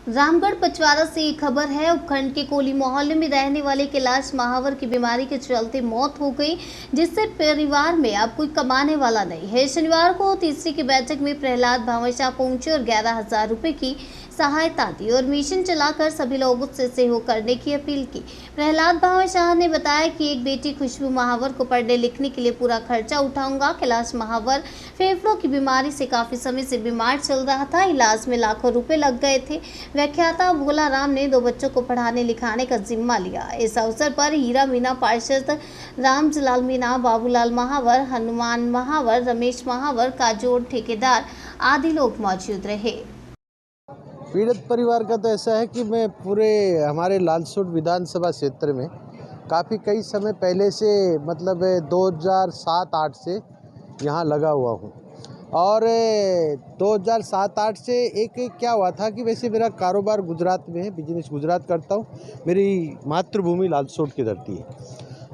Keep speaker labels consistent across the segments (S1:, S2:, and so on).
S1: रामगढ़ पचवारा से एक खबर है। उपखंड के कोली मोहल्ले में रहने वाले कैलाश महावर की बीमारी के चलते मौत हो गई, जिससे परिवार में अब कोई कमाने वाला नहीं है। शनिवार को तीसरी की बैठक में प्रहलाद भावैशाह पहुंचे और 11,000 रुपए की सहायता दी और मिशन चलाकर सभी लोगों से सहयोग करने की अपील की। प्रहलाद भावैशाह ने बताया कि एक बेटी खुशबू महावर को पढ़ने लिखने के लिए पूरा खर्चा उठाऊंगा। कैलाश महावर फेफड़ों की बीमारी से काफी समय से बीमार चल रहा था। इलाज में लाखों रुपए लग गए थे। व्याख्याता भोला राम ने 2 बच्चों को पढ़ाने लिखाने का जिम्मा लिया। इस अवसर पर हीरा मीना पार्षद रामजलाल मीना, बाबूलाल महावर, हनुमान महावर, रमेश महावर, काजोड़ ठेकेदार आदि लोग मौजूद रहे।
S2: पीड़ित परिवार का तो ऐसा है कि मैं पूरे हमारे लालसोट विधानसभा क्षेत्र में कई समय पहले से 2007-8 से यहाँ लगा हुआ हूँ। और 2007-8 से एक क्या हुआ था कि वैसे मेरा कारोबार गुजरात में है, बिजनेस गुजरात करता हूँ। मेरी मातृभूमि लालसोट की धरती है।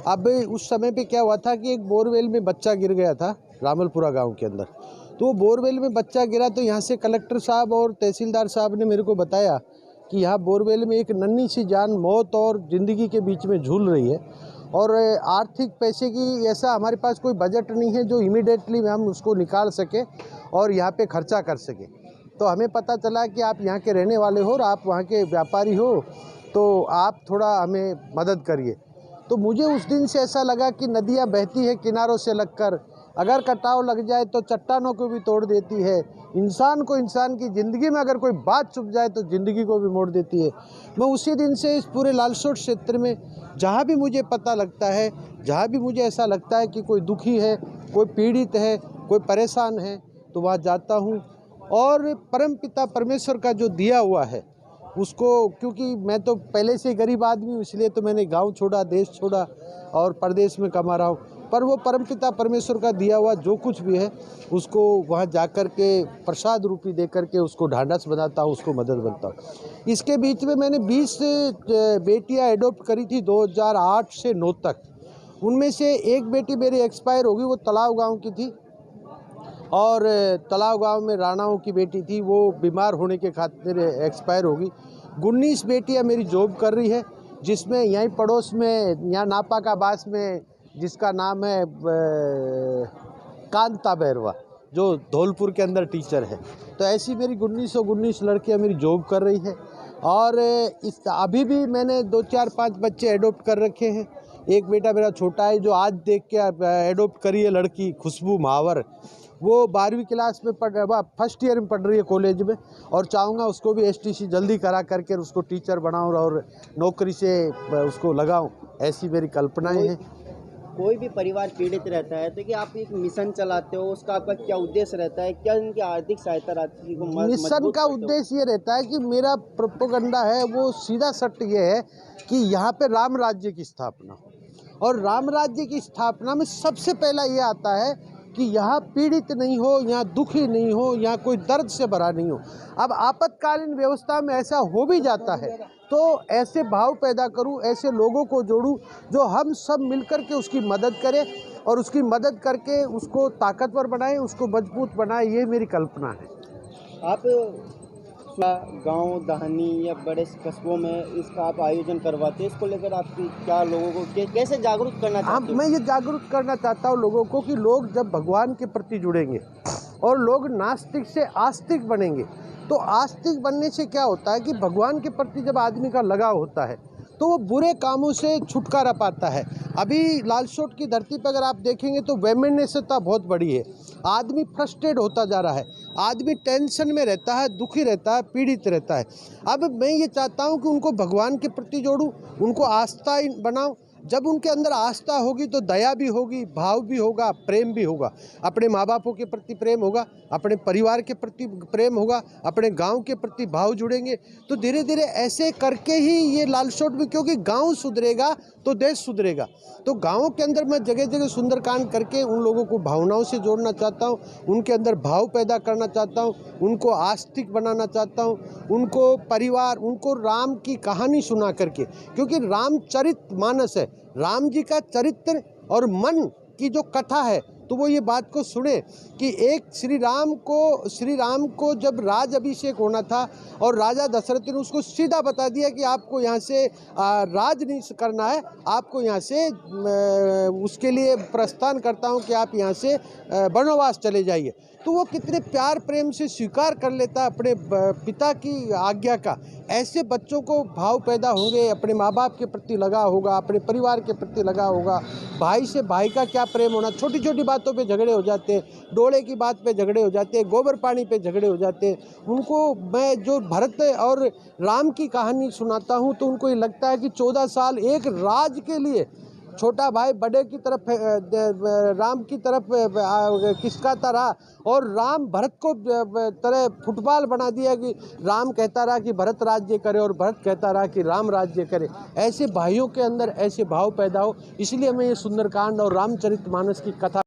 S2: अब उस समय पे क्या हुआ था कि एक बोरवेल में बच्चा गिर गया था रामलपुरा गांव के अंदर। तो बोरवेल में बच्चा गिरा तो यहाँ से कलेक्टर साहब और तहसीलदार साहब ने मेरे को बताया कि यहाँ बोरवेल में एक नन्ही सी जान मौत और ज़िंदगी के बीच में झूल रही है और आर्थिक पैसे की ऐसा हमारे पास कोई बजट नहीं है जो इमीडिएटली हम उसको निकाल सके और यहाँ पे खर्चा कर सके। तो हमें पता चला कि आप यहाँ के रहने वाले हो और आप वहाँ के व्यापारी हो, तो आप थोड़ा हमें मदद करिए। तो मुझे उस दिन से ऐसा लगा कि नदियाँ बहती है किनारों से लगकर, अगर कटाव लग जाए तो चट्टानों को भी तोड़ देती है। इंसान को इंसान की ज़िंदगी में अगर कोई बात चुप जाए तो ज़िंदगी को भी मोड़ देती है। मैं उसी दिन से इस पूरे लालसोट क्षेत्र में जहाँ भी मुझे पता लगता है, जहाँ भी मुझे ऐसा लगता है कि कोई दुखी है, कोई पीड़ित है, कोई परेशान है, तो वहाँ जाता हूँ और परमपिता परमेश्वर का जो दिया हुआ है उसको, क्योंकि मैं तो पहले से गरीब आदमी हूँ, इसलिए तो मैंने गांव छोड़ा, देश छोड़ा और परदेश में कमा रहा हूँ। पर वो परमपिता परमेश्वर का दिया हुआ जो कुछ भी है उसको वहाँ जाकर के प्रसाद रूपी दे करके उसको ढांढस बनाता हूँ, उसको मदद बनता हूँ। इसके बीच में मैंने 20 बेटियाँ एडॉप्ट करी थी 2008 से 9 तक। उनमें से एक बेटी मेरी एक्सपायर हो गई, वो तलाव गाँव की थी। और तलाव गांव में राणाओं की बेटी थी, वो बीमार होने के खातिर एक्सपायर हो गई। 19 बेटियां मेरी जॉब कर रही है, जिसमें यहीं पड़ोस में यहाँ नापा का बास में जिसका नाम है कांता बैरवा, जो धौलपुर के अंदर टीचर है। तो ऐसी मेरी 19 लड़कियां मेरी जॉब कर रही है। और अभी भी मैंने 2, 4, 5 बच्चे एडॉप्ट कर रखे हैं। एक बेटा मेरा छोटा है जो आज देख के एडॉप्ट करी है लड़की खुशबू महावर, वो 12वीं क्लास में फर्स्ट ईयर में पढ़ रही है कॉलेज में। और चाहूँगा उसको भी STC जल्दी करा करके उसको टीचर बनाऊँ और नौकरी से उसको लगाऊँ, ऐसी मेरी कल्पनाएं हैं।
S3: कोई भी परिवार पीड़ित रहता है तो कि आप एक मिशन चलाते हो, उसका आपका क्या उद्देश्य रहता है? क्या उनकी आर्थिक सहायता रहती है?
S2: मिशन का उद्देश्य ये रहता है कि मेरा प्रोपेगेंडा है वो सीधा सट ये है कि यहाँ पे राम राज्य की स्थापना, और राम राज्य की स्थापना में सबसे पहला ये आता है कि यहाँ पीड़ित नहीं हो, यहाँ दुखी नहीं हो, यहाँ कोई दर्द से भरा नहीं हो। अब आपातकालीन व्यवस्था में ऐसा हो भी जाता है तो ऐसे भाव पैदा करूँ, ऐसे लोगों को जोड़ूँ जो हम सब मिलकर के उसकी मदद करें और उसकी मदद करके उसको ताकतवर बनाएं, उसको मजबूत बनाएं, ये मेरी कल्पना है।
S3: आप गांव दहानी या बड़े कस्बों में इसका आप आयोजन करवाते हैं, इसको लेकर आपकी क्या लोगों को कैसे जागरूक करना चाहते हैं?
S2: मैं ये जागरूक करना चाहता हूँ लोगों को कि लोग जब भगवान के प्रति जुड़ेंगे और लोग नास्तिक से आस्तिक बनेंगे, तो आस्तिक बनने से क्या होता है कि भगवान के प्रति जब आदमी का लगाव होता है तो वो बुरे कामों से छुटकारा पाता है। अभी लालसोट की धरती पर अगर आप देखेंगे तो वैमनस्यता बहुत बड़ी है। आदमी फ्रस्ट्रेट होता जा रहा है, आदमी टेंशन में रहता है, दुखी रहता है, पीड़ित रहता है। अब मैं ये चाहता हूँ कि उनको भगवान के प्रति जोड़ूँ, उनको आस्था बनाऊँ। जब उनके अंदर आस्था होगी तो दया भी होगी, भाव भी होगा, प्रेम भी होगा। अपने माँ बापों के प्रति प्रेम होगा, अपने परिवार के प्रति प्रेम होगा, अपने गांव के प्रति भाव जुड़ेंगे। तो धीरे धीरे ऐसे करके ही ये लालसोट में, क्योंकि गांव सुधरेगा तो देश सुधरेगा। तो गाँव के अंदर मैं जगह जगह सुंदरकांड करके उन लोगों को भावनाओं से जोड़ना चाहता हूँ, उनके अंदर भाव पैदा करना चाहता हूँ, उनको आस्तिक बनाना चाहता हूँ, उनको परिवार, उनको राम की कहानी सुना करके, क्योंकि रामचरित मानस है, राम जी का चरित्र और मन की जो कथा है तो वो ये बात को सुने कि एक श्री राम को जब राज अभिषेक होना था और राजा दशरथ ने उसको सीधा बता दिया कि आपको यहाँ से राज नहीं करना है, आपको यहाँ से उसके लिए प्रस्थान करता हूँ कि आप यहाँ से वनवास चले जाइए। तो वो कितने प्यार प्रेम से स्वीकार कर लेता अपने पिता की आज्ञा का। ऐसे बच्चों को भाव पैदा होंगे, अपने माँ बाप के प्रति लगा होगा, अपने परिवार के प्रति लगा होगा। भाई से भाई का क्या प्रेम होना, छोटी छोटी बातों पे झगड़े हो जाते हैं, डोले की बात पे झगड़े हो जाते हैं, गोबर पानी पे झगड़े हो जाते हैं। उनको मैं जो भरत और राम की कहानी सुनाता हूँ तो उनको ये लगता है कि 14 साल एक राज के लिए छोटा भाई बड़े की तरफ राम की तरफ खिसकाता रहा और राम भरत को तरह फुटबॉल बना दिया कि राम कहता रहा कि भरत राज्य करे और भरत कहता रहा कि राम राज्य करे। ऐसे भाइयों के अंदर ऐसे भाव पैदा हो, इसलिए मैं ये सुंदरकांड और रामचरितमानस की कथा